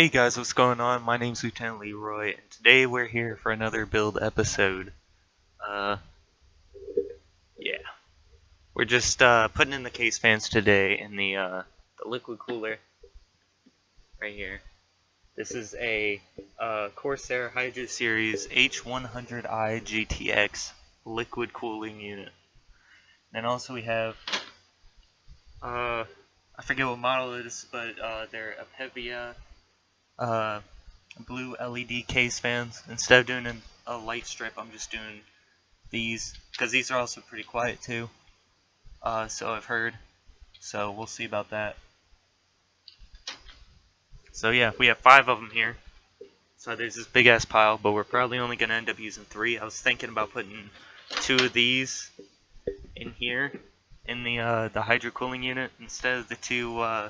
Hey guys, what's going on? My name's Lieutenant Leroy, and today we're here for another build episode. Yeah. We're just putting in the case fans today in the liquid cooler right here. This is a Corsair Hydro Series H100i GTX liquid cooling unit. And also we have, I forget what model it is, but they're Apevia blue LED case fans. Instead of doing a light strip, I'm just doing these because these are also pretty quiet too. So I've heard. So we'll see about that. So yeah, we have 5 of them here. So there's this big ass pile, but we're probably only gonna end up using 3. I was thinking about putting 2 of these in here in the hydro cooling unit instead of the 2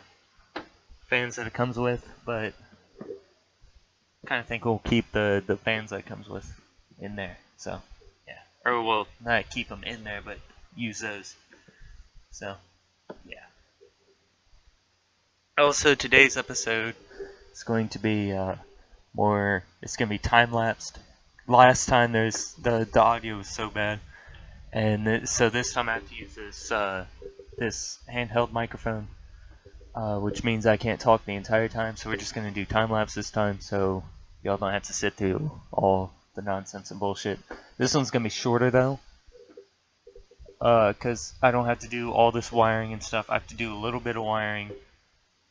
fans that it comes with, but kind of think we'll keep the fans that it comes with in there. So yeah, or we'll not keep them in there, but use those. So yeah. Also, today's episode is going to be it's going to be time lapsed. Last time the audio was so bad, and so this time I have to use this handheld microphone, which means I can't talk the entire time. So we're just going to do time lapse this time, so y'all don't have to sit through all the nonsense and bullshit. This one's going to be shorter though, because I don't have to do all this wiring and stuff. I have to do a little bit of wiring,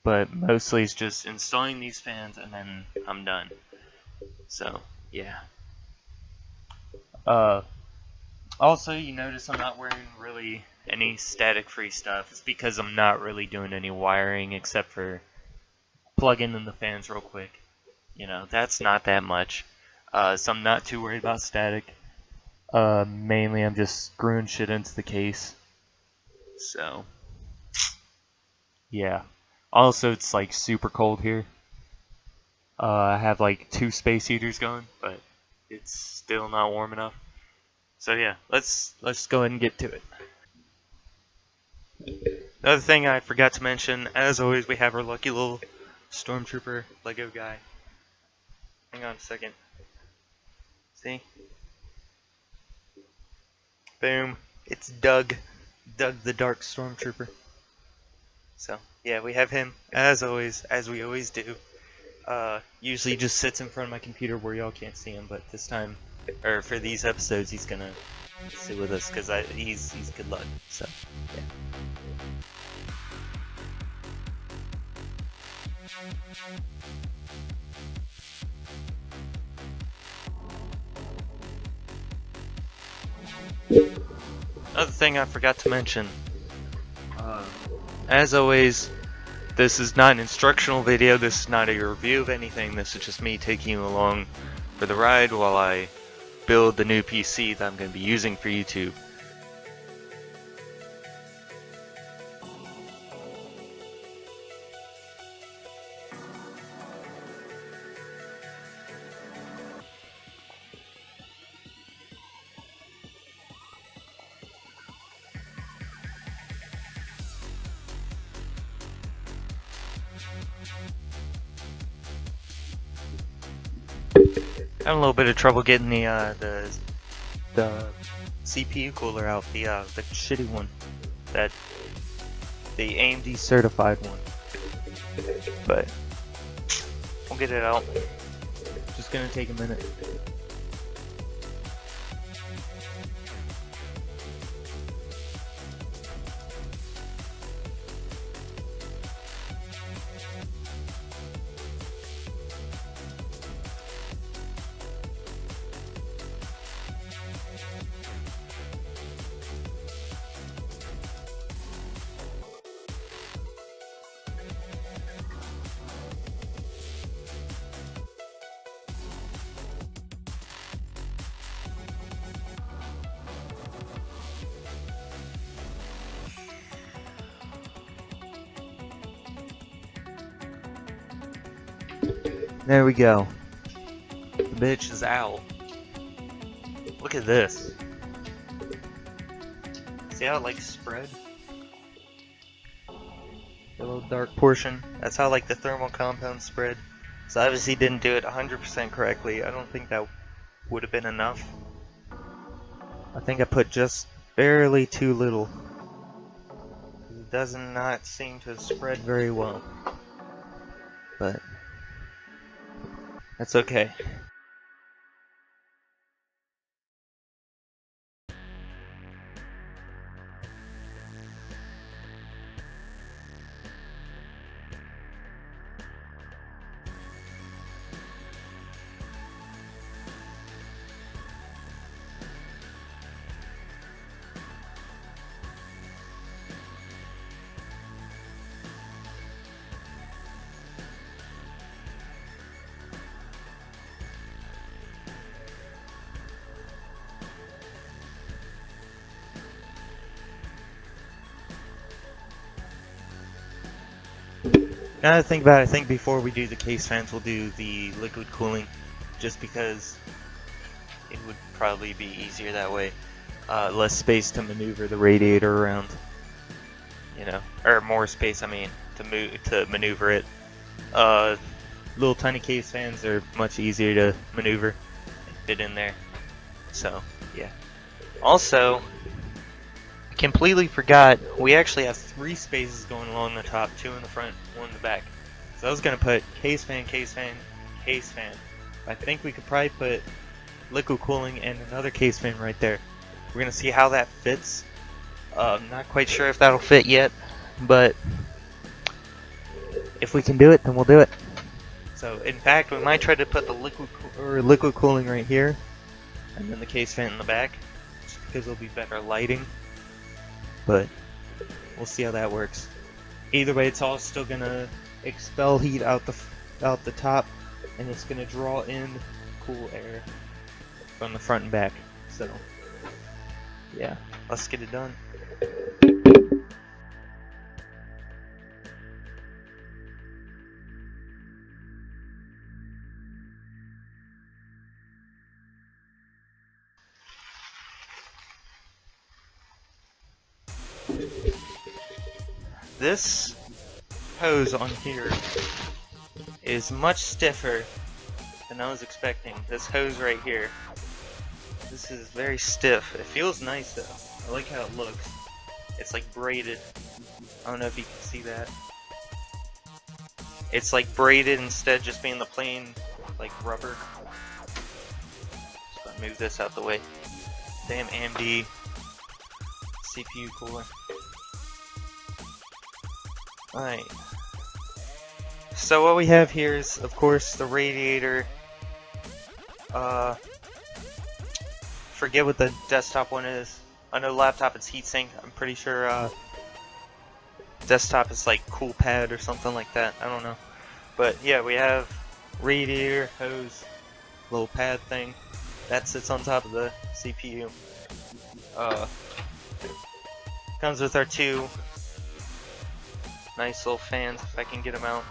but mostly it's just installing these fans and then I'm done. So yeah. Also, you notice I'm not wearing really any static free stuff. It's because I'm not really doing any wiring except for plugging in the fans real quick. You know, that's not that much. So I'm not too worried about static. Mainly I'm just screwing shit into the case. So yeah. Also, it's like super cold here. I have like 2 space heaters going, but it's still not warm enough. So yeah, let's go ahead and get to it. Another thing I forgot to mention, as always, we have our lucky little Stormtrooper Lego guy. Hang on a second. See? Boom. It's Doug. Doug the Dark Stormtrooper. So, yeah, we have him, as always, as we always do. Usually just sits in front of my computer where y'all can't see him, but this time, or for these episodes, he's gonna sit with us, because he's good luck, so, yeah. Another thing I forgot to mention, as always, this is not an instructional video, this is not a review of anything, this is just me taking you along for the ride while I build the new PC that I'm going to be using for YouTube. Having a little bit of trouble getting the CPU cooler out, the shitty one, the AMD certified one, but we'll get it out. Just gonna take a minute. There we go. The bitch is out. Look at this. See how it like spread? The little dark portion. That's how like the thermal compound spread. So obviously didn't do it 100% correctly. I don't think that would have been enough. I think I put just barely too little. It does not seem to spread very well. But that's okay. Now that I think about it, I think before we do the case fans, we'll do the liquid cooling, just because it would probably be easier that way. Less space to maneuver the radiator around, you know, or more space. I mean, to maneuver it. Little tiny case fans are much easier to maneuver and fit in there. So yeah. Also, I completely forgot, we actually have 3 spaces going along the top, 2 in the front, 1 in the back. So I was going to put case fan, case fan, case fan. I think we could probably put liquid cooling and another case fan right there. We're going to see how that fits. I'm not quite sure if that'll fit yet, but if we can do it, then we'll do it. So in fact, we might try to put the liquid cooling right here, and then the case fan in the back, just because it'll be better lighting. But we'll see how that works. Either way, it's all still gonna expel heat out the top, and it's gonna draw in cool air from the front and back. So yeah, let's get it done. This hose on here is much stiffer than I was expecting. This hose right here. This is very stiff. It feels nice though. I like how it looks. It's like braided. I don't know if you can see that. It's like braided instead of just being the plain like rubber. Just gonna move this out the way. Damn AMD CPU cooler. Alright. So what we have here is, of course, the radiator. Forget what the desktop one is. I know laptop it's heatsink. I'm pretty sure desktop is like cool pad or something like that. I don't know. But yeah, we have radiator, hose, little pad thing. That sits on top of the CPU. Comes with our 2 nice little fans, if I can get them out.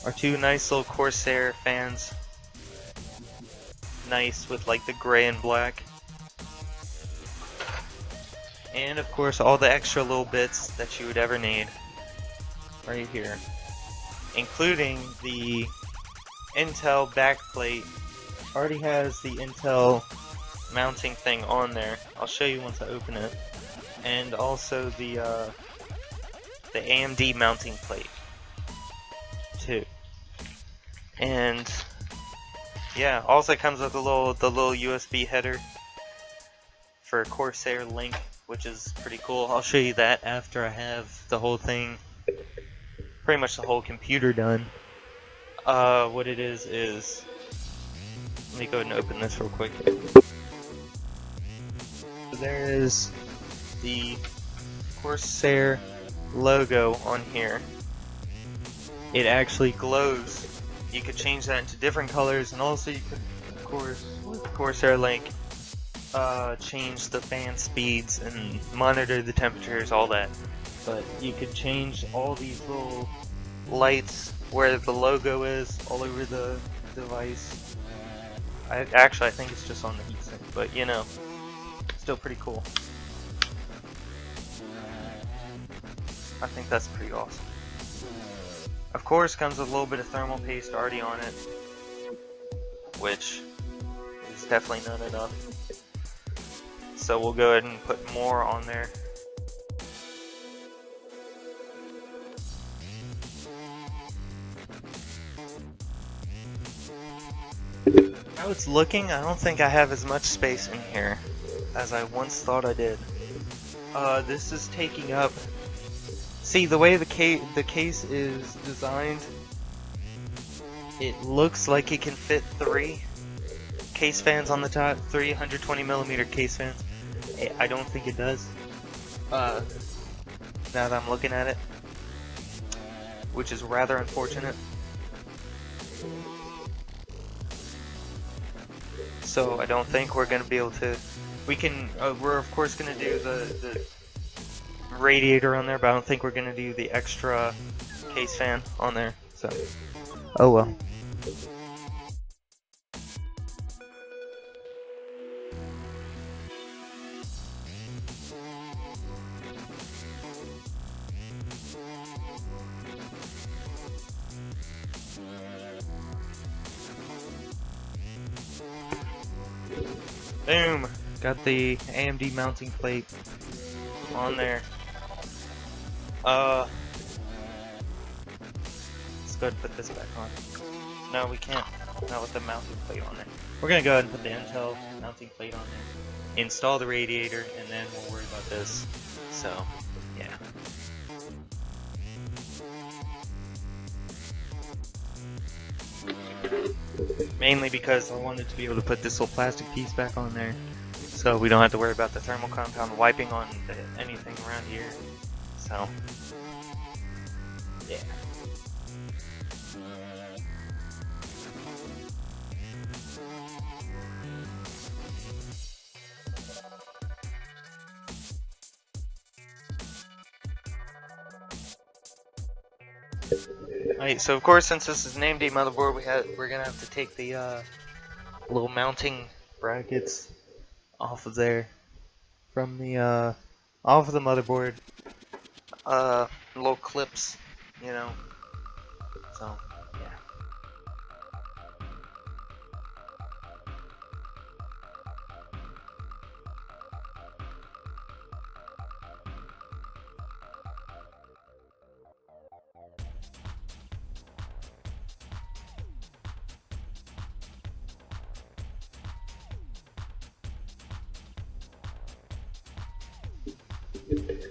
Our 2 nice little Corsair fans. Nice with like the gray and black. And of course all the extra little bits that you would ever need. Right here. Including the Intel backplate. Already has the Intel mounting thing on there. I'll show you once I open it. And also the AMD mounting plate too. And yeah, also comes with the little USB header for Corsair Link, which is pretty cool. I'll show you that after I have the whole thing, pretty much the whole computer done. What it is, let me go ahead and open this real quick. So there is the Corsair logo on here. It actually glows. You could change that into different colors, and also you could, of course, with Corsair Link, change the fan speeds and monitor the temperatures, all that. But you could change all these little lights where the logo is all over the device. I think it's just on the heatsink, but you know, still pretty cool. I think that's pretty awesome. Of course, comes with a little bit of thermal paste already on it, which is definitely not enough. So we'll go ahead and put more on there. How it's looking, I don't think I have as much space in here as I once thought I did. This is taking up. See, the way the case is designed, it looks like it can fit 3 case fans on the top, 320mm case fans. I don't think it does. Now that I'm looking at it, which is rather unfortunate. So I don't think we're gonna be able to. We can. We're of course gonna do the radiator on there, but I don't think we're gonna do the extra case fan on there. So, oh well. Boom! Got the AMD mounting plate on there. Let's go ahead and put this back on. No, we can't. Not with the mounting plate on there. We're gonna go ahead and put the Intel mounting plate on there. Install the radiator, and then we'll worry about this. So, yeah. Mainly because I wanted to be able to put this little plastic piece back on there, so we don't have to worry about the thermal compound wiping on anything around here. So, yeah. Alright, so of course, since this is an AMD motherboard, we're gonna have to take the little mounting brackets off of there from the off of the motherboard. Little clips, you know. So yeah.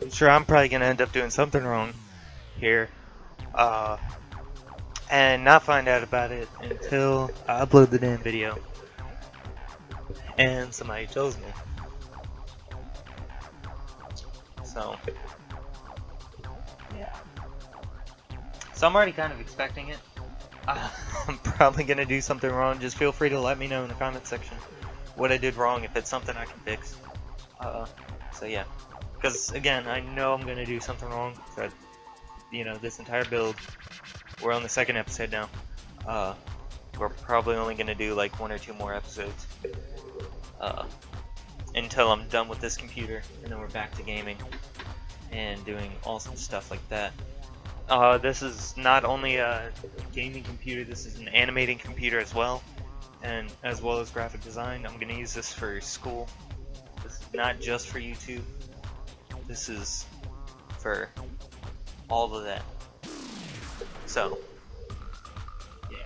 I'm sure I'm probably gonna end up doing something wrong here, and not find out about it until I upload the damn video and somebody tells me. So yeah. So I'm already kind of expecting it. I'm probably gonna do something wrong. Just feel free to let me know in the comment section what I did wrong, if it's something I can fix. So yeah. Because again, I know I'm gonna do something wrong. But you know, this entire build, we're on the 2nd episode now. We're probably only gonna do like 1 or 2 more episodes until I'm done with this computer, and then we're back to gaming and doing awesome stuff like that. This is not only a gaming computer, this is an animating computer as well, and as well as graphic design. I'm gonna use this for school. This is not just for YouTube. This is for all of that. So, yeah.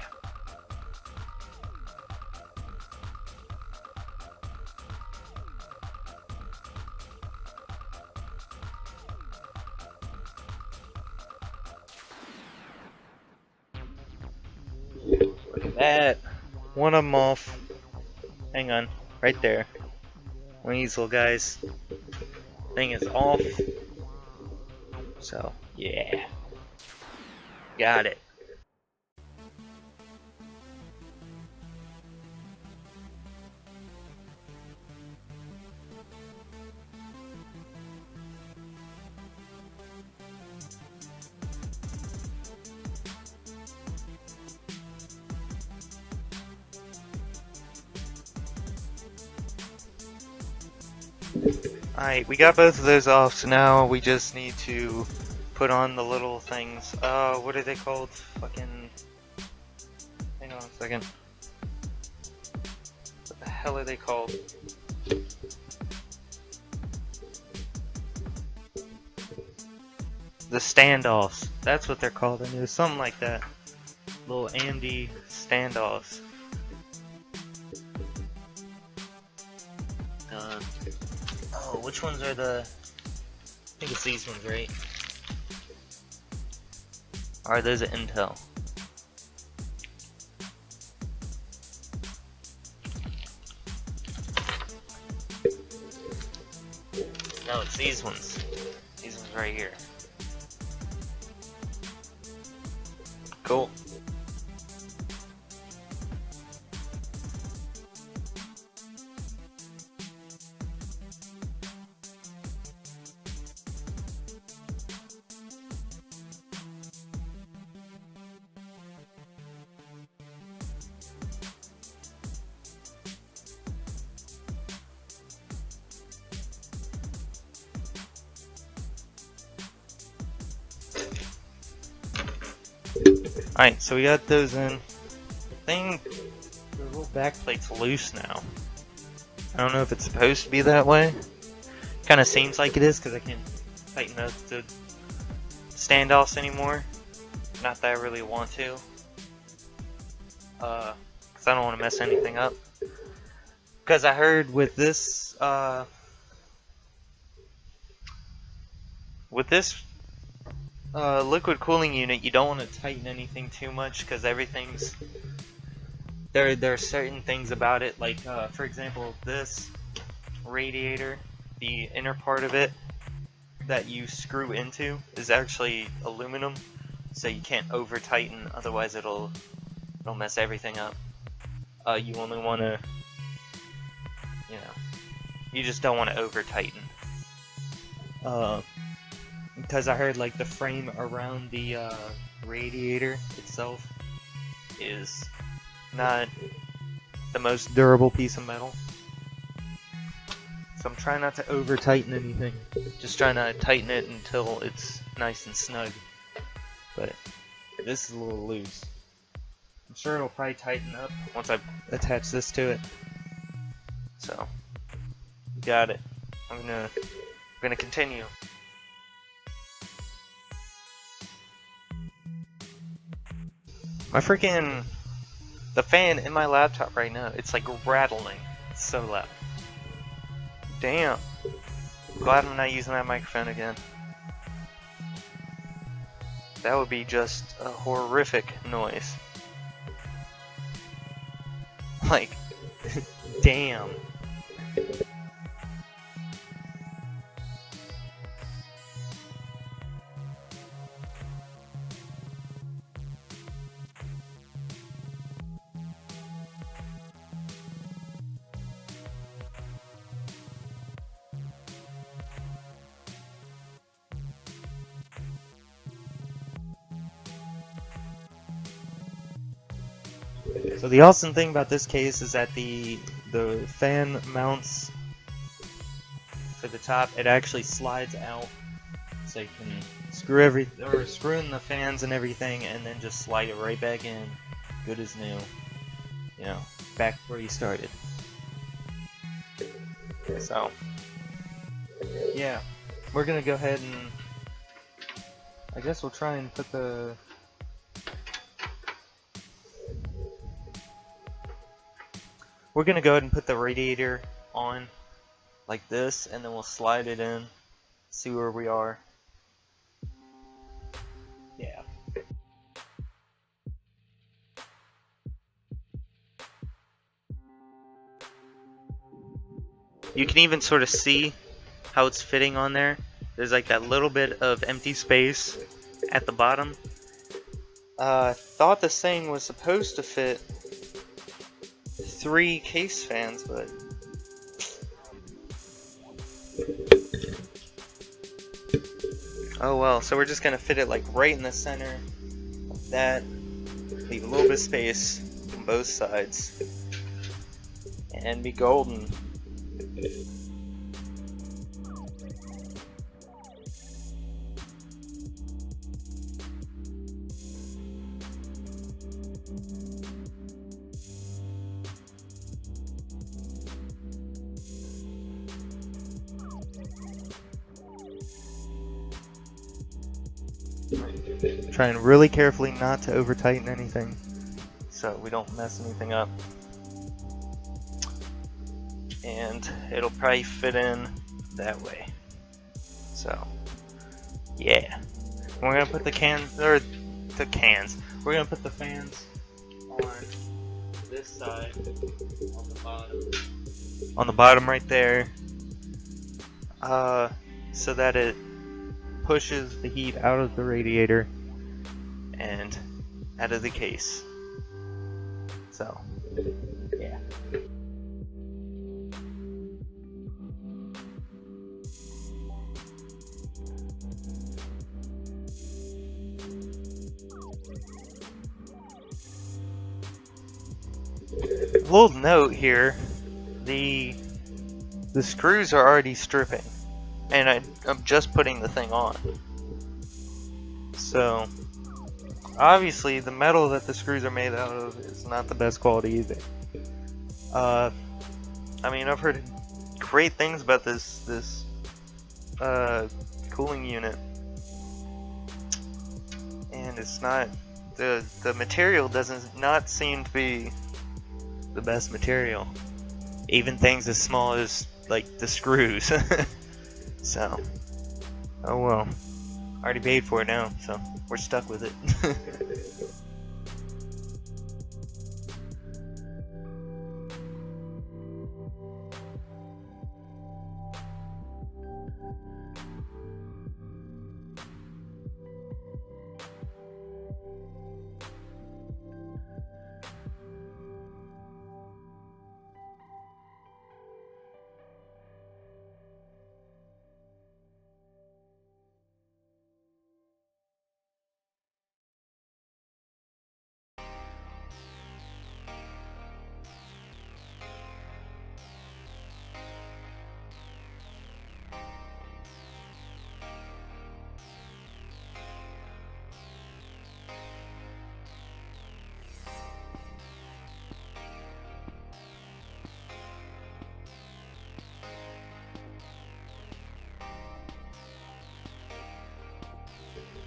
Look at that. One of them off. Hang on. Right there. One of these little guys. Thing is off. So, yeah. Got it. Alright, we got both of those off, so now we just need to put on the little things. What are they called? Fucking. Hang on a second. What the hell are they called? The standoffs. That's what they're called. I knew something like that. Little AMD standoffs. Oh, which ones are the? I think it's these ones, right? Are those at Intel? No, it's these ones. These ones right here. Cool. Alright, so we got those in. The thing, the little back plate's loose now. I don't know if it's supposed to be that way. Kind of seems like it is because I can't tighten up the standoffs anymore. Not that I really want to. Because I don't want to mess anything up. Because I heard with this, liquid cooling unit, you don't want to tighten anything too much because everything's there are certain things about it, like for example, this radiator, the inner part of it that you screw into is actually aluminum, so you can't over tighten, otherwise it'll mess everything up. You only want to, you just don't want to over tighten. Because I heard like the frame around the radiator itself is not the most durable piece of metal. So I'm trying not to over tighten anything. Just trying to tighten it until it's nice and snug. But this is a little loose. I'm sure it'll probably tighten up once I attach this to it. So, got it. I'm gonna continue. The fan in my laptop right now, it's like rattling. It's so loud. Damn. Glad I'm not using that microphone again. That would be just a horrific noise. Like, damn. So the awesome thing about this case is that the fan mounts for the top, it actually slides out, so you can screw in the fans and everything, and then just slide it right back in, good as new. Back where you started. So yeah, we're gonna go ahead and I guess we'll try and put the We're gonna go ahead and put the radiator on like this, and then we'll slide it in, see where we are. Yeah. You can even sort of see how it's fitting on there. There's like that little bit of empty space at the bottom. Thought this thing was supposed to fit 3 case fans, but oh well. So we're just gonna fit it like right in the center of that, leave a little bit of space on both sides, and be golden. Trying really carefully not to over tighten anything so we don't mess anything up. And it'll probably fit in that way. So, yeah. We're gonna put the we're gonna put the fans on this side, on the bottom right there, so that it pushes the heat out of the radiator and out of the case. So, yeah. Little note here, the screws are already stripping, and I'm just putting the thing on. So obviously the metal that the screws are made out of is not the best quality either. I mean, I've heard great things about this cooling unit, and it's not, the material doesn't not seem to be the best material. Even things as small as like the screws. So, oh well. Already paid for it now, so we're stuck with it.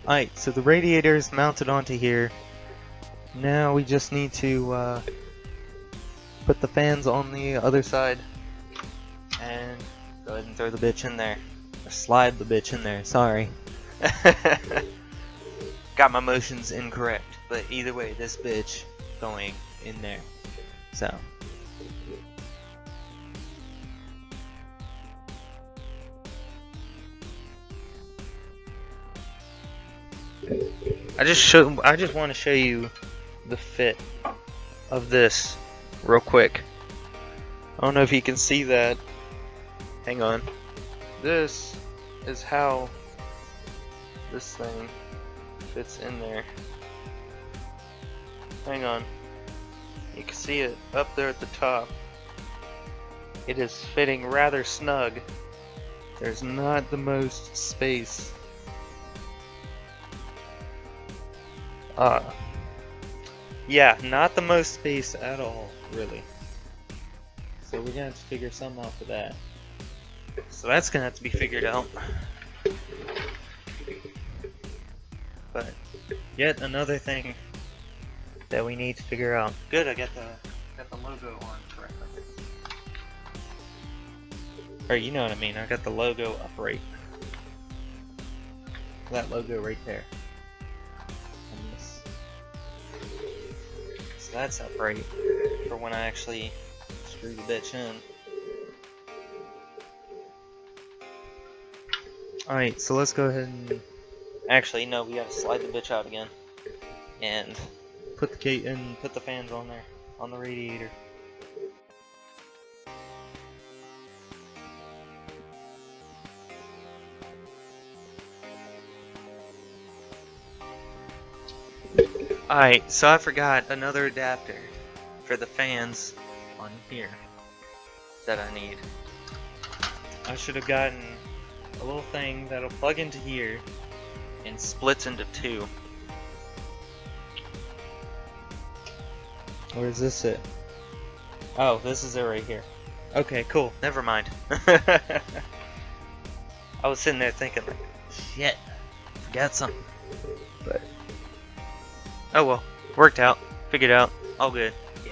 Alright, so the radiator is mounted onto here. Now we just need to put the fans on the other side and go ahead and throw the bitch in there. Or slide the bitch in there, sorry. Got my motions incorrect, but either way, this bitch going in there. So. I just want to show you the fit of this real quick. I don't know if you can see that. Hang on. This is how this thing fits in there. Hang on. You can see it up there at the top. It is fitting rather snug. There's not the most space. Yeah, not the most space at all, really. So we're gonna have to figure something out for that. So that's gonna have to be figured out. But yet another thing that we need to figure out. Good, I got the logo on correctly. Or you know what I mean, I got the logo upright. That logo right there. So that's upright for when I actually screw the bitch in. Alright, so let's go ahead and... Actually, no, we gotta slide the bitch out again. And put the fans on there, on the radiator. Alright, so I forgot another adapter for the fans on here that I need. I should have gotten a little thing that'll plug into here and splits into two. Where does this sit? Oh, this is it right here. Okay, cool. Never mind. I was sitting there thinking like, shit, forgot something. But Oh well, worked out, figured out, all good. Yeah.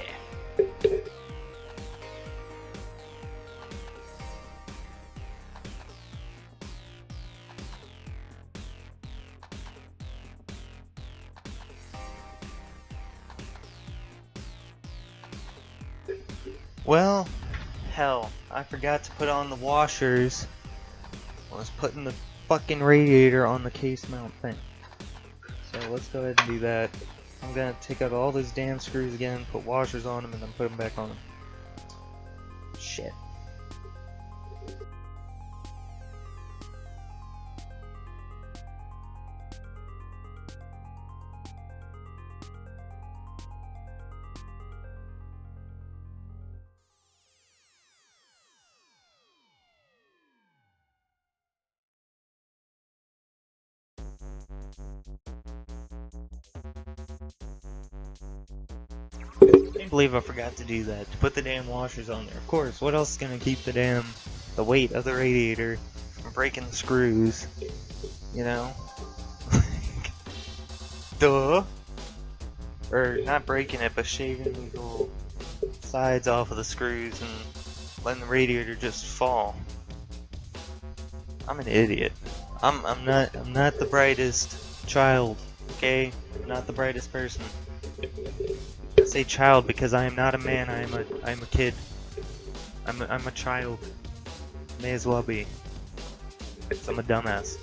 Well, hell, I forgot to put on the washers. I was putting the fucking radiator on the case mount thing. So let's go ahead and do that. I'm gonna take out all those damn screws again, put washers on them, and then put them back on. Shit. I can't believe I forgot to do that, to put the damn washers on there. Of course, what else is gonna keep the weight of the radiator from breaking the screws? You know? Duh! Or not breaking it, but shaving these little sides off of the screws and letting the radiator just fall. I'm an idiot. I'm not the brightest child, okay? I'm not the brightest person. I say child because I am not a man, I'm a kid. I'm a child. May as well be. 'Cause I'm a dumbass.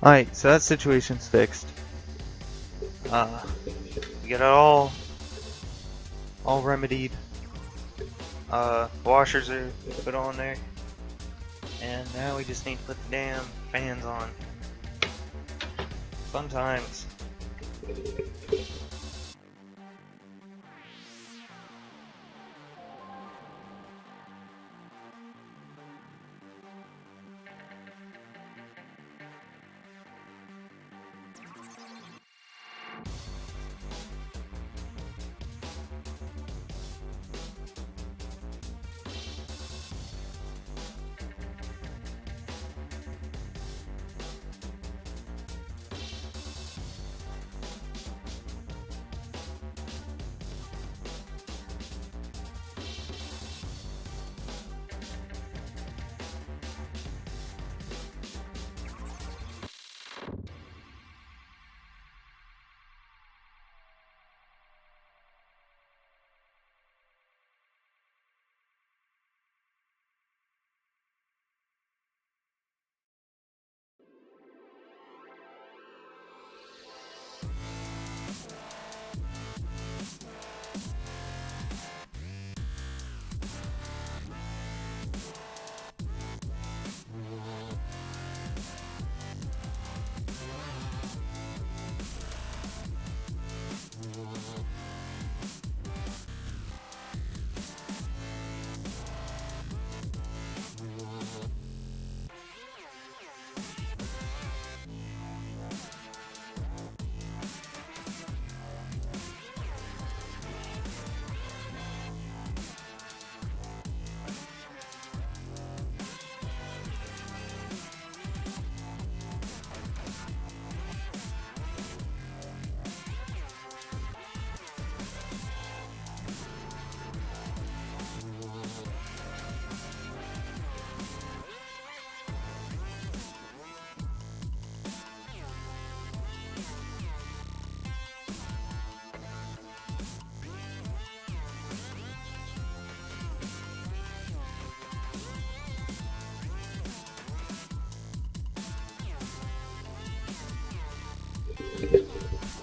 Alright, so that situation's fixed. We got it all remedied. Washers are put on there. And now we just need to put the damn fans on. Fun times.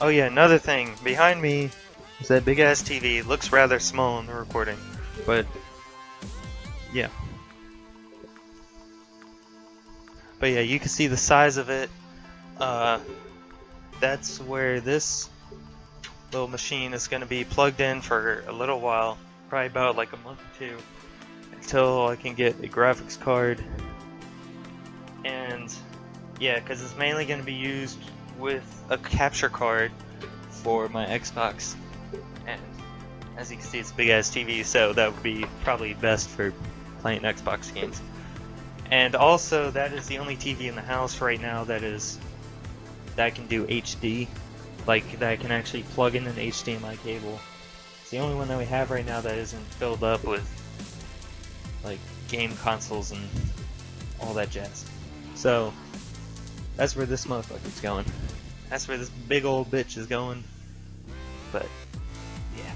Oh yeah, another thing. Behind me is that big ass TV. It looks rather small in the recording, but yeah. But yeah, you can see the size of it. That's where this little machine is going to be plugged in for a little while, probably about like a month or two, until I can get a graphics card. And yeah, because it's mainly going to be used with a capture card for my Xbox. And as you can see, it's a big ass TV, so that would be probably best for playing Xbox games. And also, that is the only TV in the house right now that can do HD, like that can actually plug in an HDMI cable. It's the only one that we have right now that isn't filled up with like game consoles and all that jazz. So that's where this motherfucker's going. That's where this big old bitch is going. But yeah.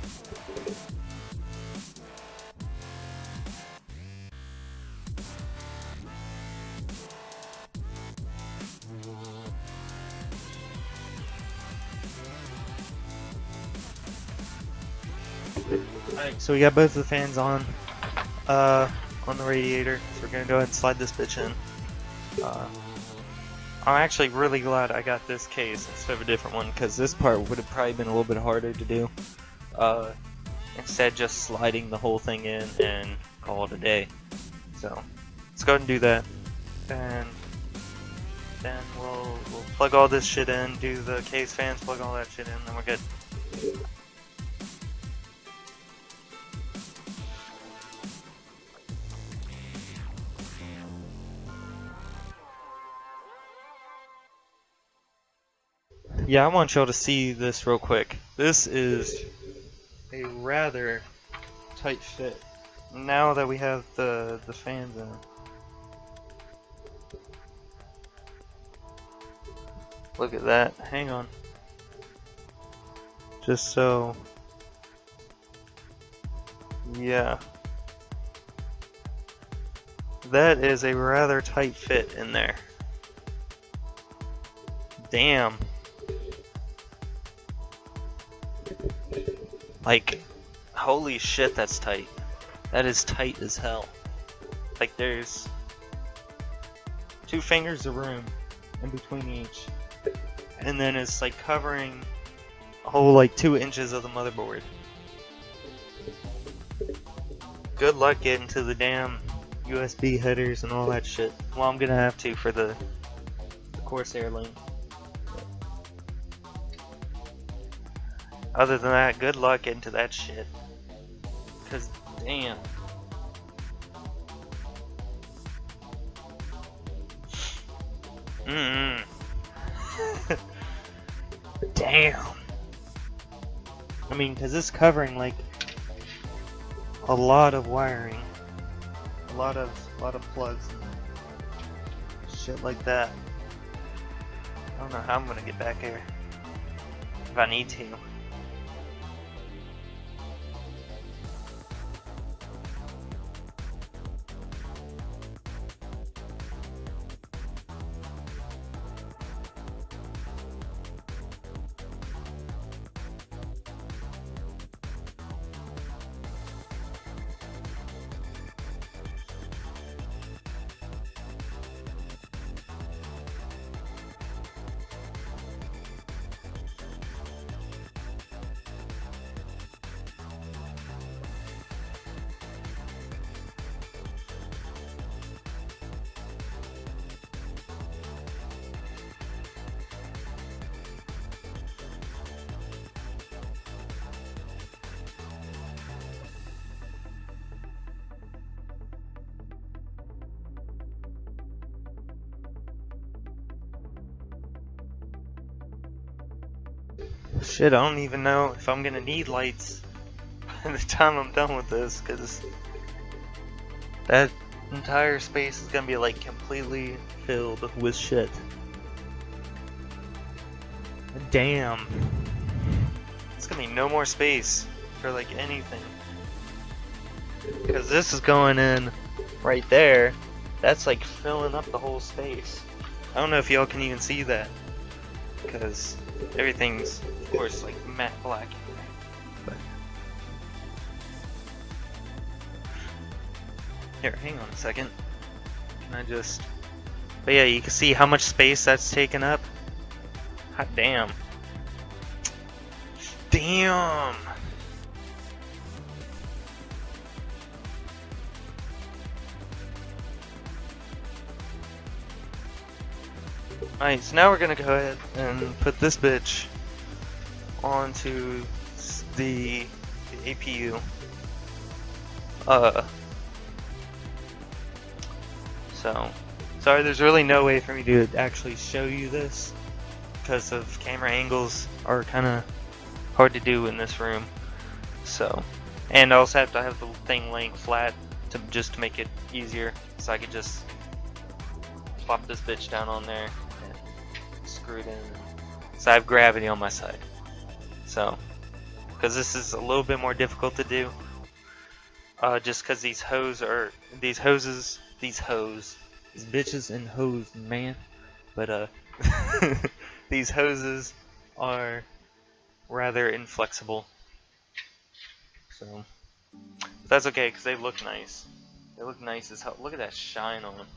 Alright, so we got both of the fans on the radiator, so we're gonna go ahead and slide this bitch in. I'm actually really glad I got this case instead of a different one, because this part would have probably been a little bit harder to do. Instead just sliding the whole thing in and call it a day. So let's go ahead and do that, and then we'll plug all this shit in, do the case fans, plug all that shit in, then we're good. Yeah, I want y'all to see this real quick. This is a rather tight fit. Now that we have the fans in. Look at that. Hang on. Just so. Yeah. That is a rather tight fit in there. Damn. Like, holy shit, that's tight. That is tight as hell. Like, there's 2 fingers of room in between each. And then it's like covering a whole like 2 inches of the motherboard. Good luck getting to the damn USB headers and all that shit. Well, I'm gonna have to for the Corsair link. Other than that, good luck into that shit. Cause damn. Damn. I mean, cause it's covering like a lot of wiring, a lot of plugs and shit like that. I don't know how I'm gonna get back here if I need to. Shit, I don't even know if I'm gonna need lights by the time I'm done with this, because that entire space is gonna be like completely filled with shit. Damn. It's gonna be no more space for like anything. Because this is going in right there. That's like filling up the whole space. I don't know if y'all can even see that. Because Everything's, of course, like matte black. But here, hang on a second. Can I just? But yeah, you can see how much space that's taken up. Hot damn. Damn. Alright, so now we're gonna go ahead and put this bitch onto the APU. So, sorry, there's really no way for me to actually show you this because of camera angles are kind of hard to do in this room. So, and I also have to have the thing laying flat to just to make it easier, so I could just plop this bitch down on there and screw it in. So I have gravity on my side. So, because this is a little bit more difficult to do, just because these bitches and hoes, man. But these hoses are rather inflexible. So that's okay, because they look nice. They look nice as hell. Look at that shine on them.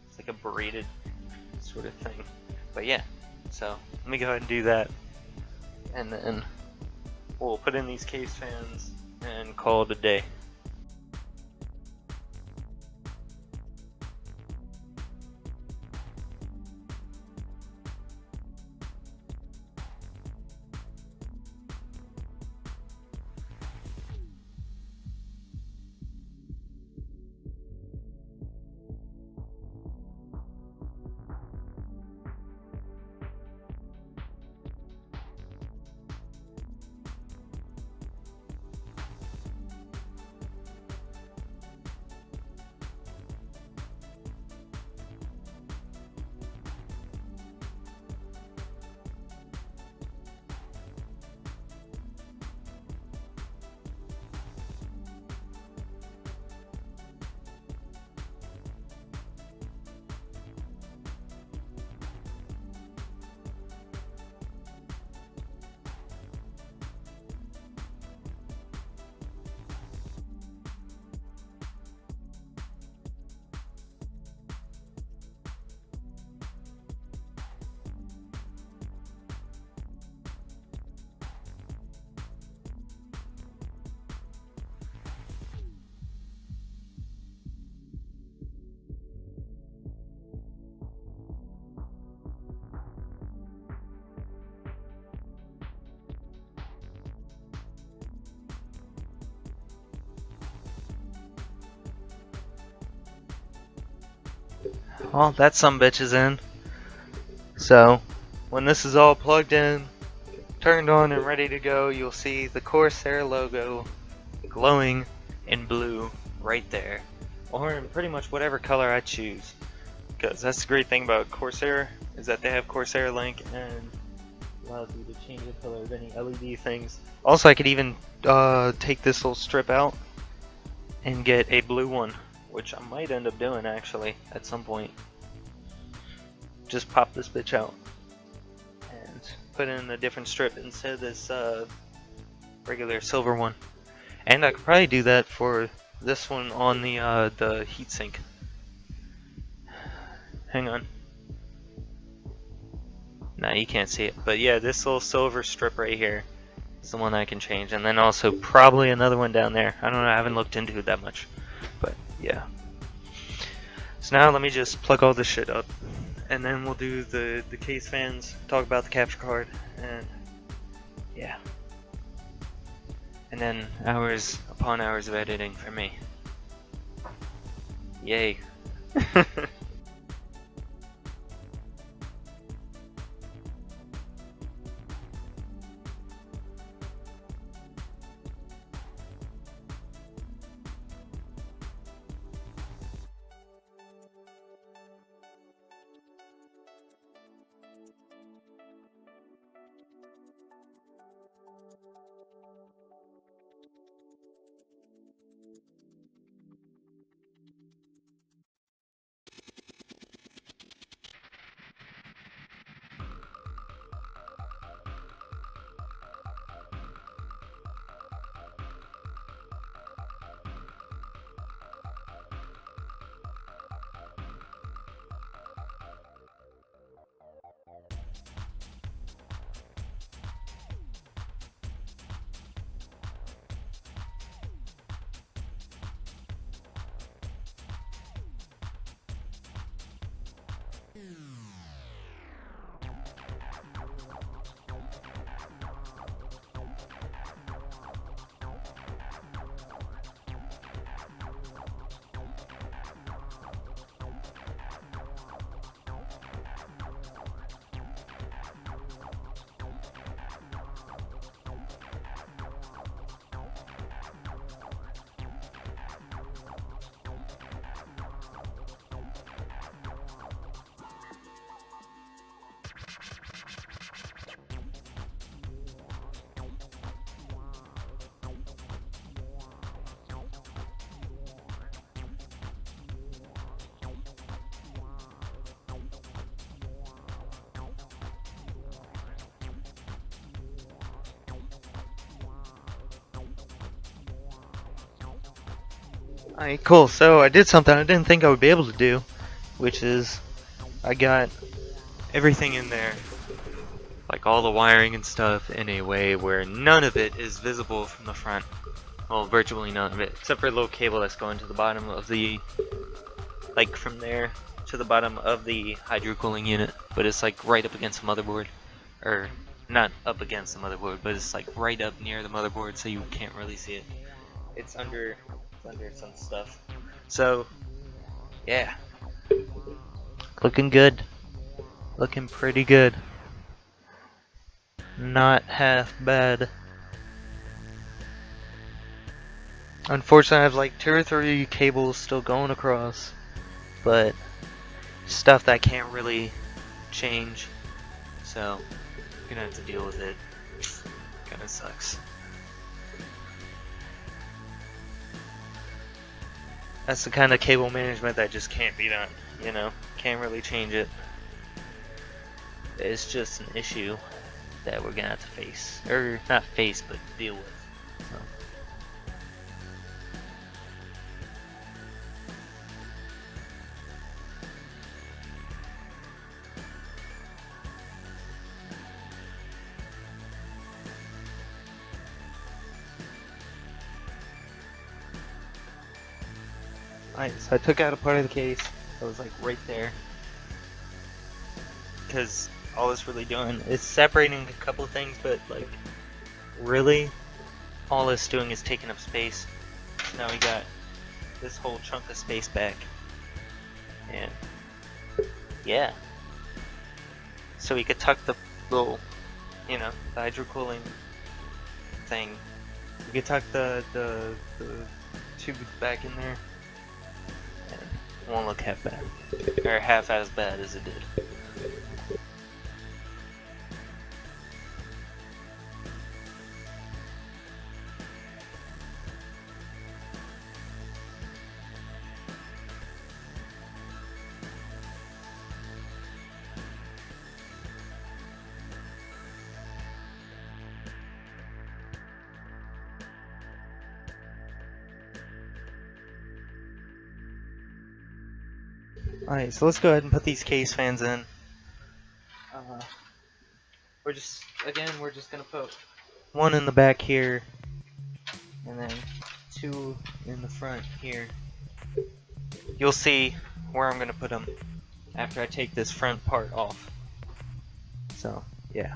It's like a braided sort of thing. But yeah, so let me go ahead and do that. And then we'll put in these case fans and call it a day. Well, that sumbitch is in. So, when this is all plugged in, turned on and ready to go, you'll see the Corsair logo glowing in blue right there. Or in pretty much whatever color I choose. Because that's the great thing about Corsair, is that they have Corsair Link and allows you to change the color of any LED things. Also, I could even take this little strip out and get a blue one, which I might end up doing actually at some point. Just pop this bitch out and put in a different strip instead of this regular silver one. And I could probably do that for this one on the heatsink. Hang on. Nah, you can't see it, but yeah, this little silver strip right here is the one I can change, and then also probably another one down there. I don't know, I haven't looked into it that much, but yeah. So now let me just plug all this shit up, and then we'll do the case fans, talk about the capture card, and yeah. And then hours upon hours of editing for me. Yay. Alright, cool. So I did something I didn't think I would be able to do, which is I got everything in there, like all the wiring and stuff, in a way where none of it is visible from the front. Well, virtually none of it, except for a little cable that's going to the bottom of the, like from there to the bottom of the hydro cooling unit, but it's like right up against the motherboard, or not up against the motherboard, but it's like right up near the motherboard, so you can't really see it. It's under some stuff. So, yeah, looking good, looking pretty good. Not half bad. Unfortunately, I have like 2 or 3 cables still going across, but stuff that can't really change, so I'm gonna have to deal with it. Kinda sucks. That's the kind of cable management that just can't be done, you know? Can't really change it. It's just an issue that we're gonna have to face. Or not face, but deal with. So. Alright, so I took out a part of the case that was like right there, because all it's really doing is separating a couple things, but like really all it's doing is taking up space. Now we got this whole chunk of space back, and yeah, so we could tuck the little, you know, the hydro cooling thing. We could tuck the tube back in there. It won't look half bad, or half as bad as it did. Alright, so let's go ahead and put these case fans in. We're just gonna put one in the back here, and then 2 in the front here. You'll see where I'm gonna put them after I take this front part off. So, yeah.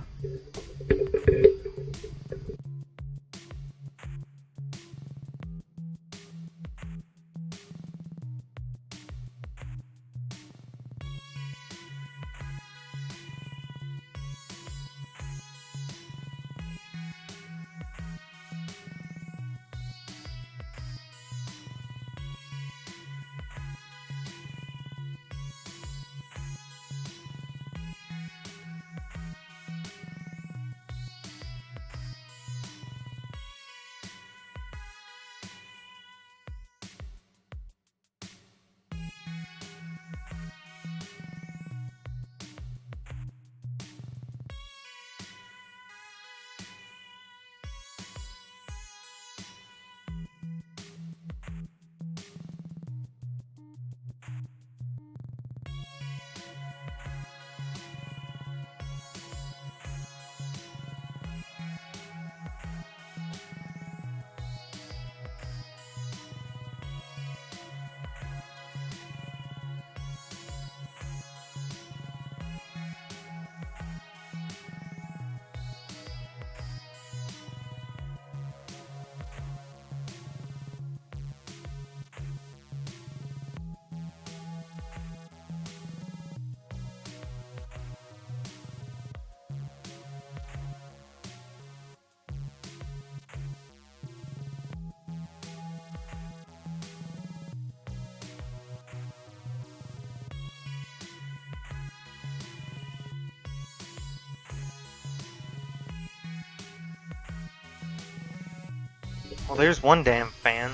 Well, there's one damn fan.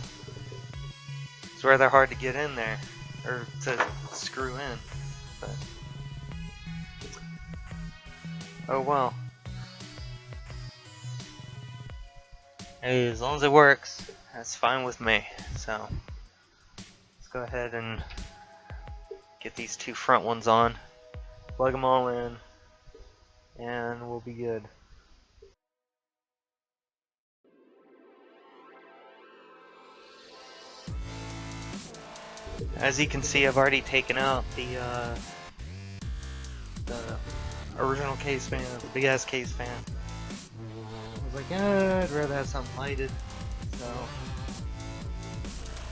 It's rather hard to get in there, or to screw in, but oh well. Hey, as long as it works, that's fine with me, so go ahead and get these two front ones on, plug them all in, and we'll be good. As you can see, I've already taken out the original case fan, the big ass case fan. I was like, I'd rather have something lighted, so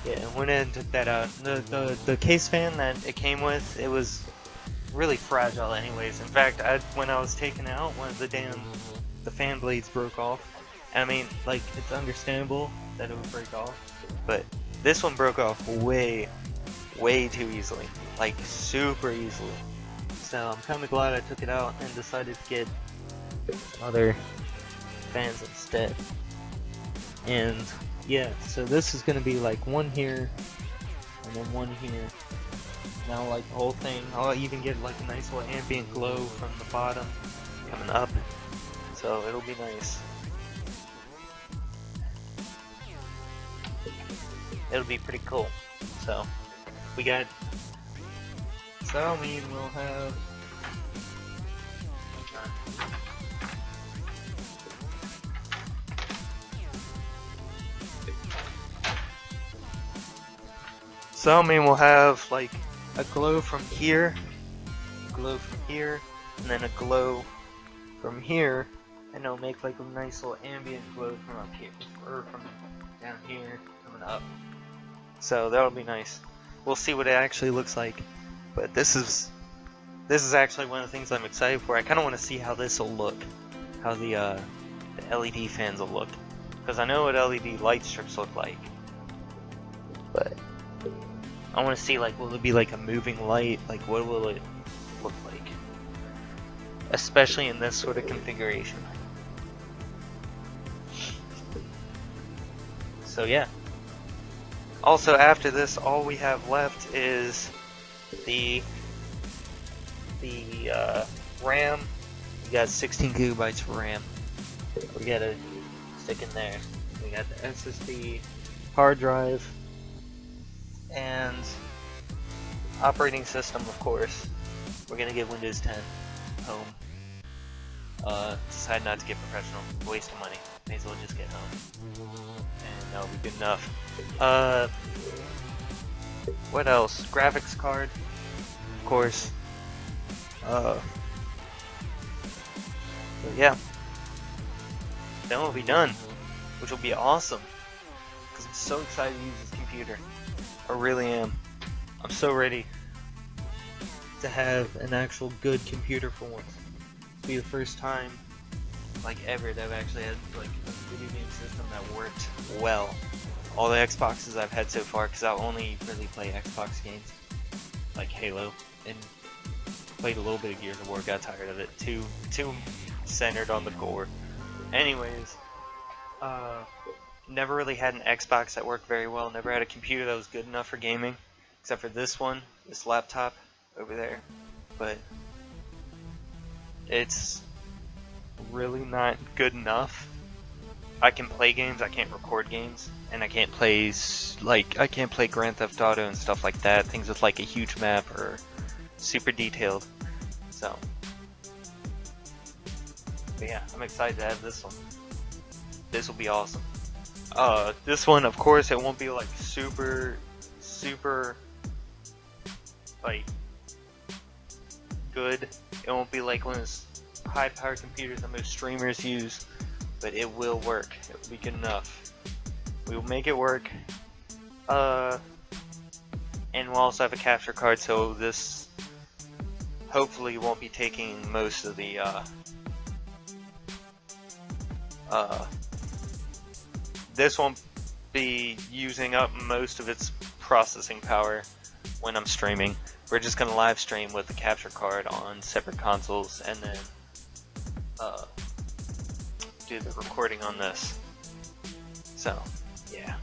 yeah, went in and took that out. The case fan that it came with, it was really fragile anyways. In fact, when I was taking it out, one of the fan blades broke off. And I mean, like, it's understandable that it would break off, but this one broke off way too easily, like super easily. So I'm kind of glad I took it out and decided to get other fans instead. And yeah, so this is gonna be like one here and then one here. Now like the whole thing, I'll even get like a nice little ambient glow from the bottom coming up, so it'll be nice. It'll be pretty cool. So we got Xiaomi, we'll have like a glow from here, and then a glow from here, and it'll make like a nice little ambient glow from up here, or from down here coming up. So that'll be nice. We'll see what it actually looks like, but this is actually one of the things I'm excited for. I kind of want to see how this will look, how the LED fans will look, because I know what LED light strips look like, but I want to see, like, will it be like a moving light? Like, what will it look like, especially in this sort of configuration? So yeah. Also, after this, all we have left is the RAM. We got 16 gigabytes of RAM. We gotta stick in there. We got the SSD, hard drive, and operating system, of course. We're gonna get Windows 10 home. Decide not to get professional. Waste of money. May as well just get home. And that'll be good enough. What else? Graphics card, of course. But yeah. Then we'll be done, which will be awesome. Because I'm so excited to use this computer. I really am. I'm so ready to have an actual good computer for once. It'll be the first time, like ever, that I've actually had like a video game system that worked well. All the Xboxes I've had so far, because I only really play Xbox games, like Halo, and played a little bit of Gears of War, got tired of it. Too centered on the gore. Anyways, never really had an Xbox that worked very well, never had a computer that was good enough for gaming, except for this one, this laptop over there, but it's really not good enough. I can play games, I can't record games, and I can't play Grand Theft Auto and stuff like that, things with like a huge map or super detailed. So, but yeah, I'm excited to have this one. This will be awesome. This one, of course, it won't be like super like good. It won't be like one of those high-powered computers that most streamers use, but it will work. It will be good enough. We will make it work. And we'll also have a capture card, so this hopefully won't be taking most of the this won't be using up most of its processing power when I'm streaming. We're just gonna live stream with the capture card on separate consoles and then do the recording on this. So, yeah.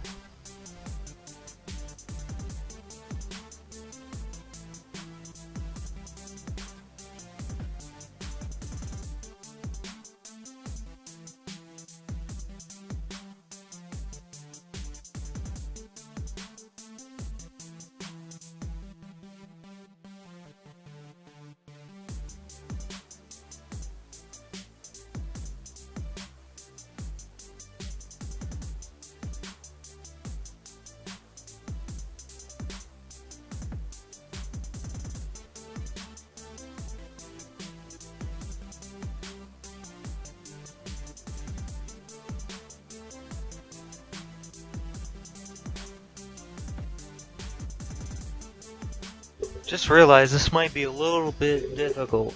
Just realized this might be a little bit difficult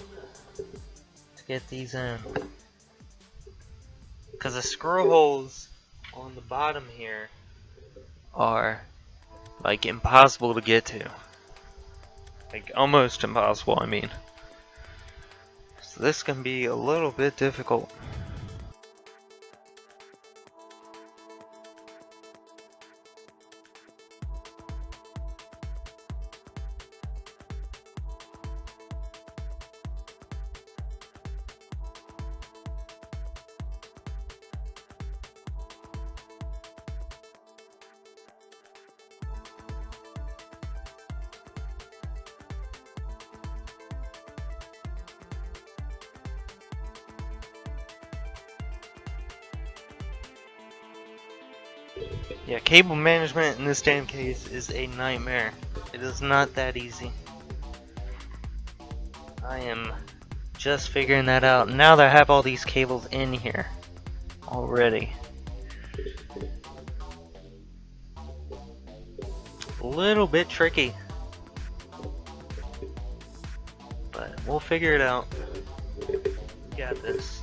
to get these in. Because the screw holes on the bottom here are like impossible to get to. Like almost impossible, I mean. So this can be a little bit difficult. Yeah, cable management in this damn case is a nightmare. It is not that easy. I am just figuring that out now that I have all these cables in here already. A little bit tricky, but we'll figure it out. Got this.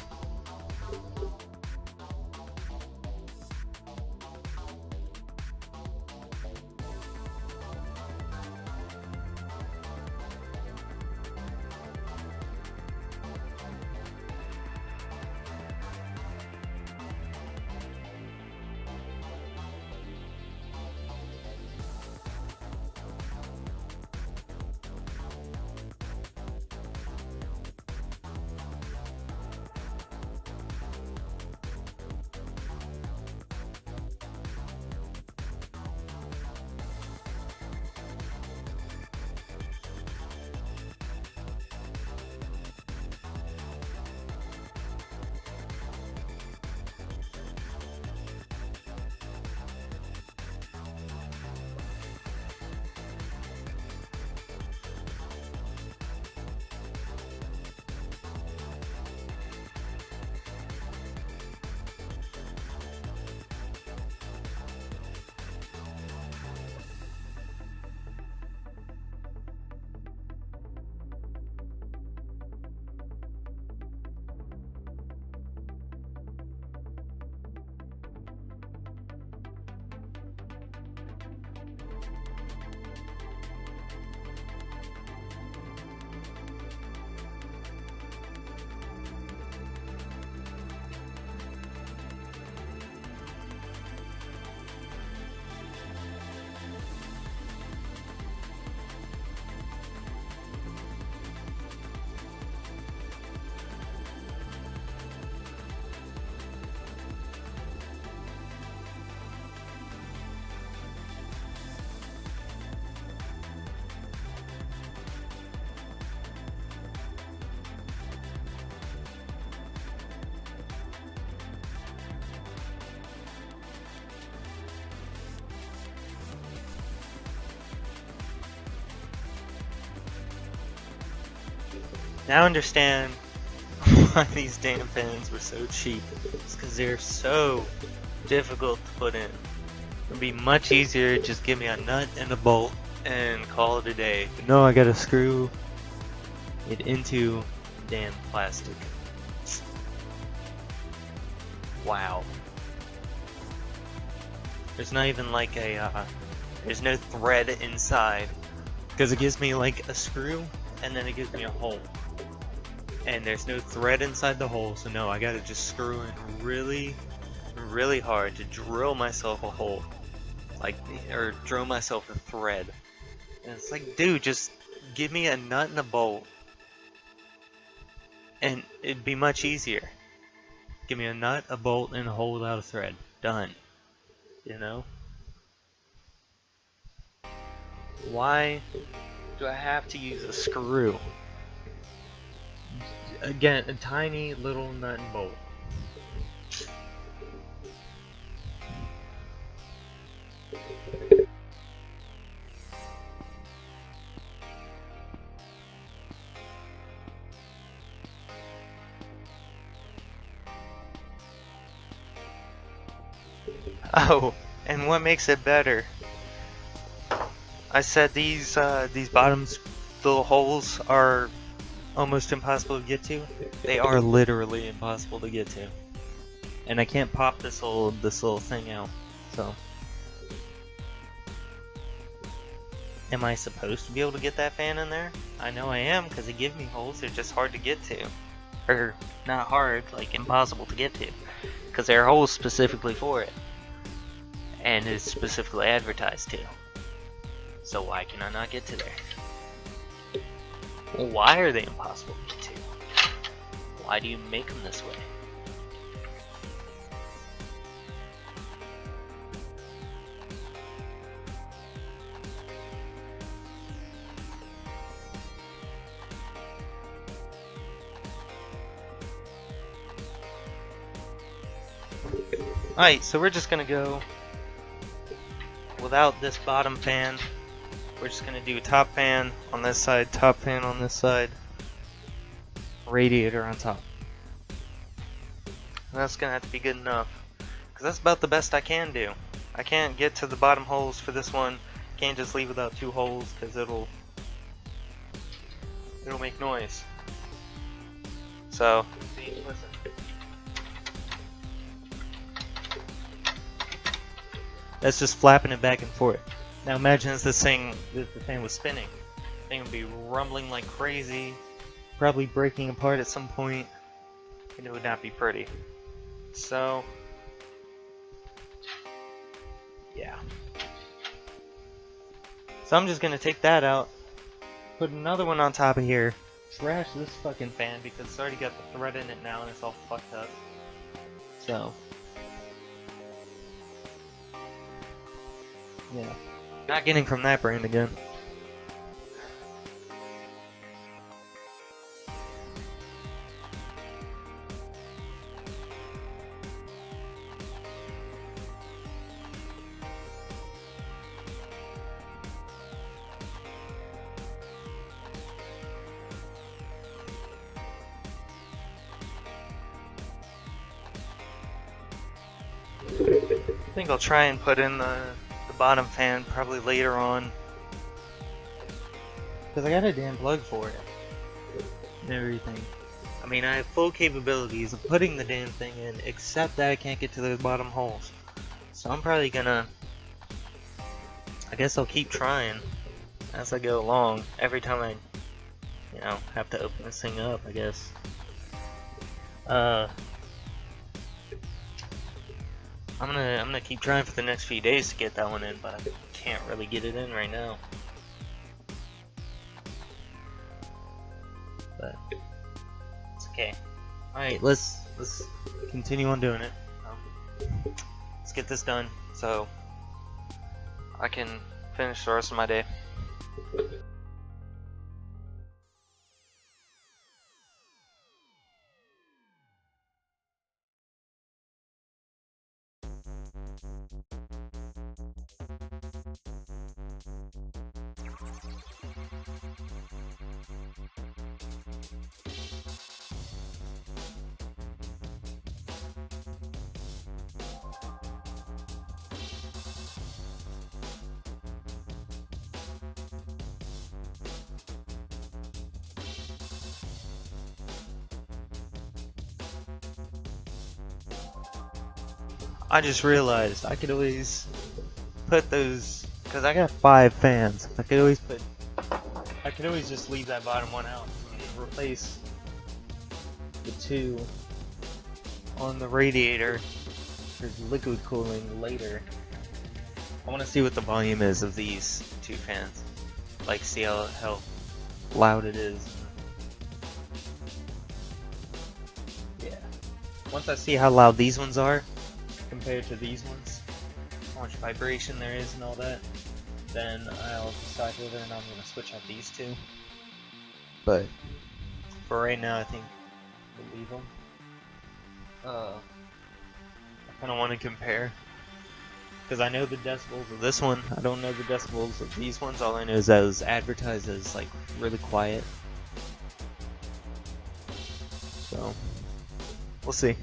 Now I understand why these damn pins were so cheap. It's because they're so difficult to put in. It would be much easier to just give me a nut and a bolt and call it a day. But no, I gotta screw it into damn plastic. Wow. There's not even like a, there's no thread inside. Because it gives me like a screw and then it gives me a hole. And there's no thread inside the hole, so no, I gotta just screw in really, really hard to drill myself a hole. Like, or drill myself a thread. And it's like, dude, just give me a nut and a bolt. And it'd be much easier. Give me a nut, a bolt, and a hole without a thread. Done. You know? Why do I have to use a screw? Again, a tiny little nut and bolt. Oh, and what makes it better? I said these bottoms the holes are almost impossible to get to. They are literally impossible to get to. And I can't pop this little thing out. So am I supposed to be able to get that fan in there? I know I am, because it gives me holes. They're just hard to get to. Or not hard, like impossible to get to. Because there are holes specifically for it. And it's specifically advertised to. So why can I not get to there? Well, why are they impossible to get to? Why do you make them this way? Alright, so we're just gonna go without this bottom fan. We're just gonna do top fan on this side, top fan on this side, radiator on top. And that's gonna have to be good enough, because that's about the best I can do. I can't get to the bottom holes for this one. Can't just leave without 2 holes, because it'll make noise. So, see, listen. That's just flapping it back and forth. Now imagine if the fan was spinning. The thing would be rumbling like crazy, probably breaking apart at some point, and it would not be pretty. So, yeah. So I'm just gonna take that out, put another one on top of here, trash this fucking fan because it's already got the thread in it now and it's all fucked up. So, yeah. Not getting from that brand again. I think I'll try and put in the bottom fan probably later on, because I got a damn plug for it and everything. I mean, I have full capabilities of putting the damn thing in, except that I can't get to those bottom holes. So I'm probably gonna, I guess I'll keep trying as I go along, every time I, you know, have to open this thing up, I guess. I'm gonna keep trying for the next few days to get that one in, but I can't really get it in right now. But it's okay. Alright, let's continue on doing it. Let's get this done so I can finish the rest of my day. I just realized I could always put those, because I got 5 fans. I could always just leave that bottom one out and replace the 2 on the radiator for liquid cooling later. I want to see what the volume is of these 2 fans, like see how loud it is. Yeah. Once I see how loud these ones are compared to these ones, how much vibration there is and all that, then I'll decide whether or not I'm going to switch out these 2. But for right now, I think we'll leave them. I kind of want to compare, because I know the decibels of this one. I don't know the decibels of these ones. All I know is that it was advertised as like really quiet. So we'll see.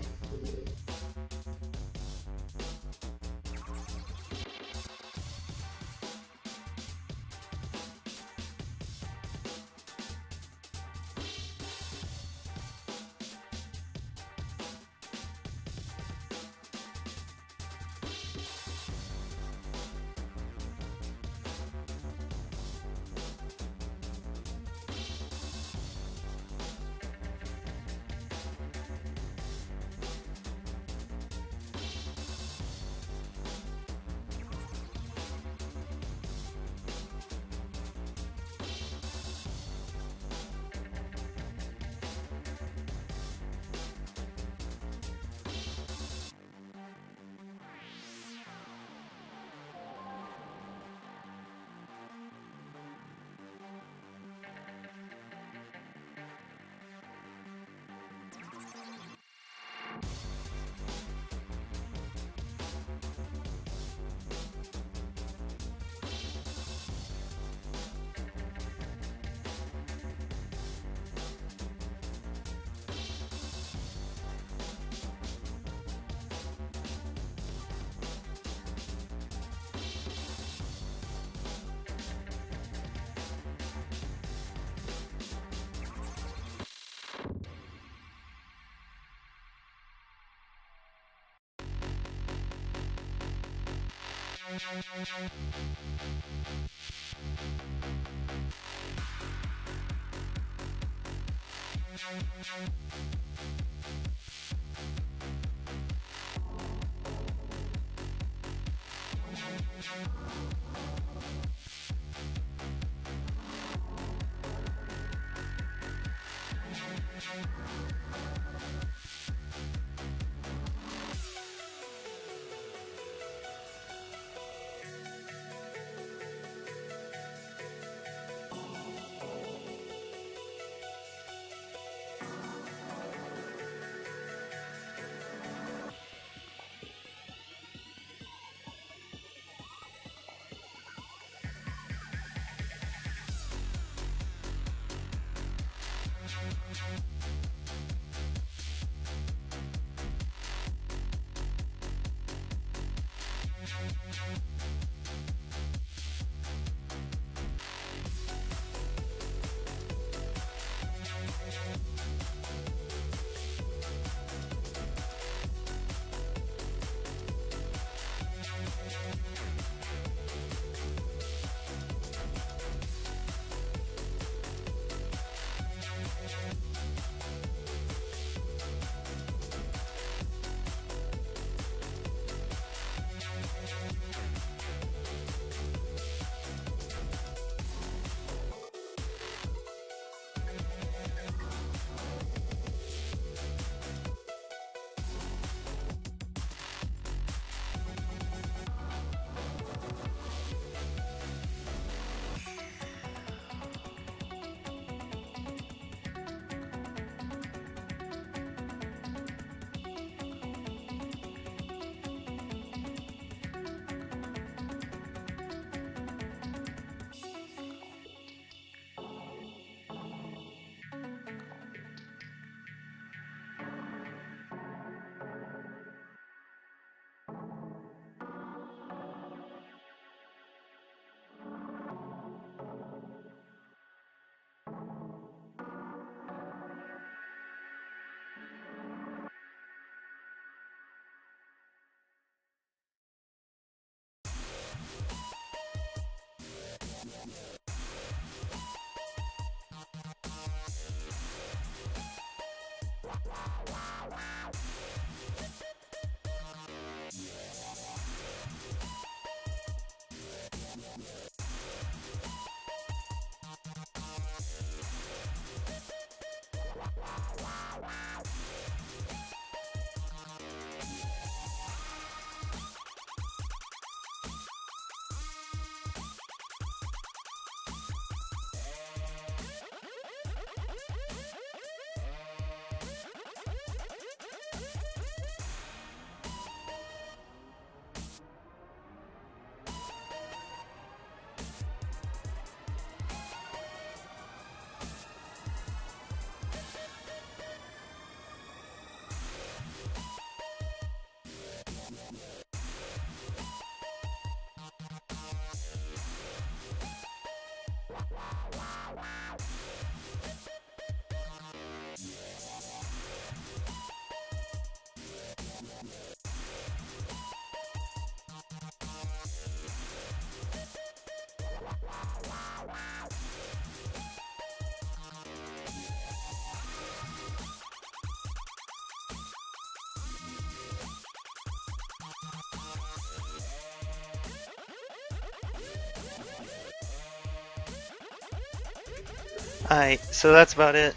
Alright, so that's about it.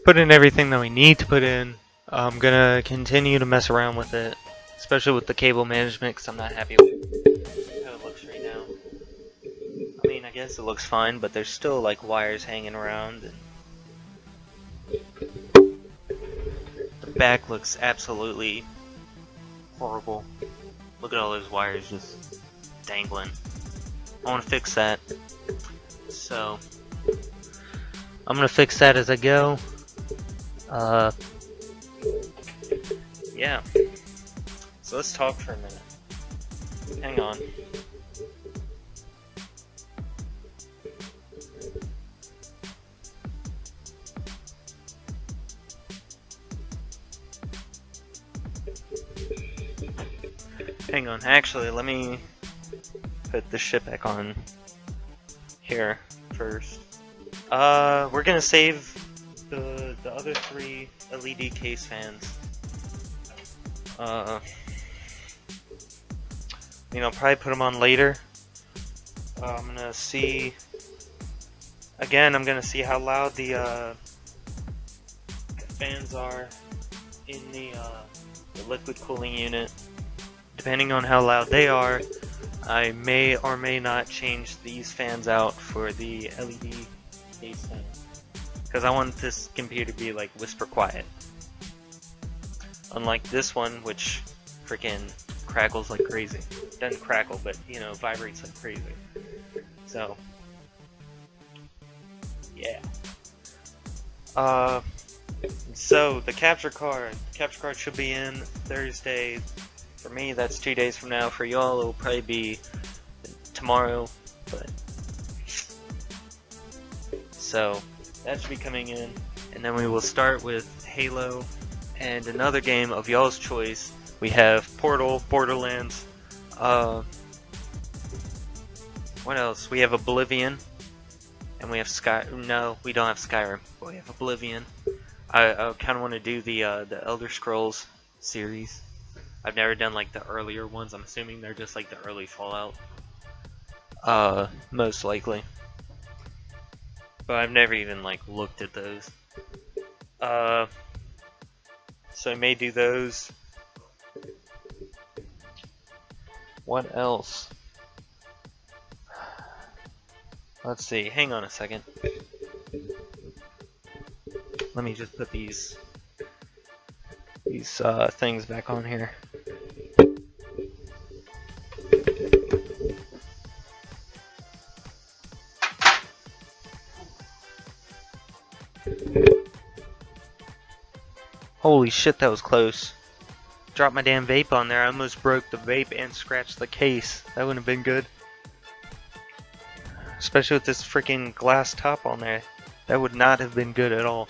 Put in everything that we need to put in. I'm gonna continue to mess around with it, especially with the cable management, because I'm not happy with how it looks right now. I mean, I guess it looks fine, but there's still like wires hanging around. And the back looks absolutely horrible. Look at all those wires just dangling. I want to fix that. So, I'm gonna fix that as I go. Yeah. So let's talk for a minute. Hang on. hang on. Actually, let me put this shit back on here first. We're gonna save the other 3 LED case fans. You know, probably put them on later. I'm gonna see. Again, I'm gonna see how loud the fans are in the liquid cooling unit. Depending on how loud they are, I may or may not change these fans out for the LED case fan. Because I want this computer to be like whisper quiet. Unlike this one, which freaking crackles like crazy. Doesn't crackle, but you know, vibrates like crazy. So, yeah. So the capture card should be in Thursday. For me, that's 2 days from now. For y'all, it will probably be tomorrow. But so that should be coming in, and then we will start with Halo and another game of y'all's choice. We have Portal, Borderlands. What else? We have Oblivion, and we have No, we don't have Skyrim, but we have Oblivion. I kind of want to do the Elder Scrolls series. I've never done like the earlier ones. I'm assuming they're just like the early Fallout. Most likely. But I've never even like looked at those. So I may do those. What else? Let's see. Hang on a second. Let me just put these things back on here. Holy shit, that was close. Dropped my damn vape on there. I almost broke the vape and scratched the case. That wouldn't have been good. Especially with this freaking glass top on there. That would not have been good at all.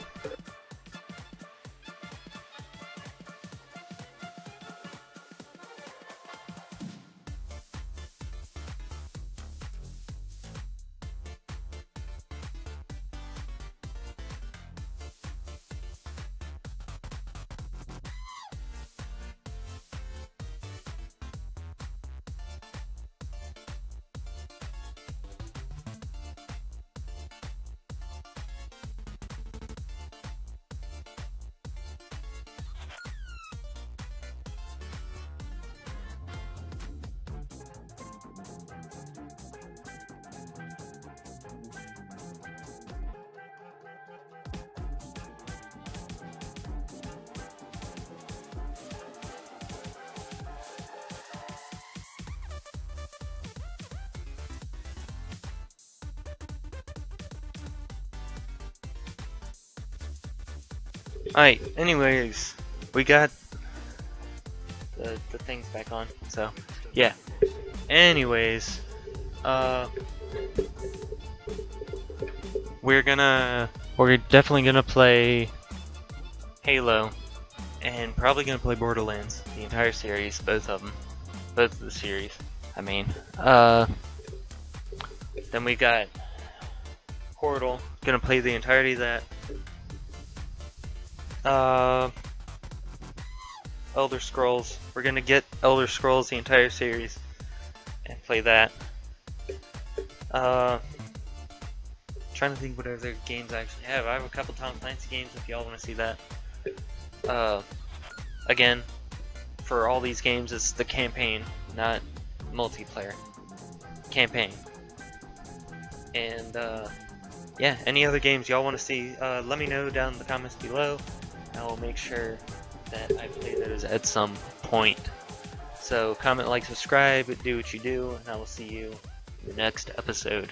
Alright, anyways, we got the things back on, so, yeah. Anyways, we're definitely gonna play Halo, and probably gonna play Borderlands, the entire series, both of the series, I mean. Then we got Portal, gonna play the entirety of that. Elder Scrolls. We're gonna get Elder Scrolls, the entire series, and play that. Trying to think what other games I actually have. I have a couple Tom Clancy games if y'all want to see that. Again, for all these games, it's the campaign, not multiplayer. Campaign. And, yeah, any other games y'all want to see, let me know down in the comments below. I will make sure that I play those at some point. So comment, like, subscribe, do what you do, and I will see you in the next episode.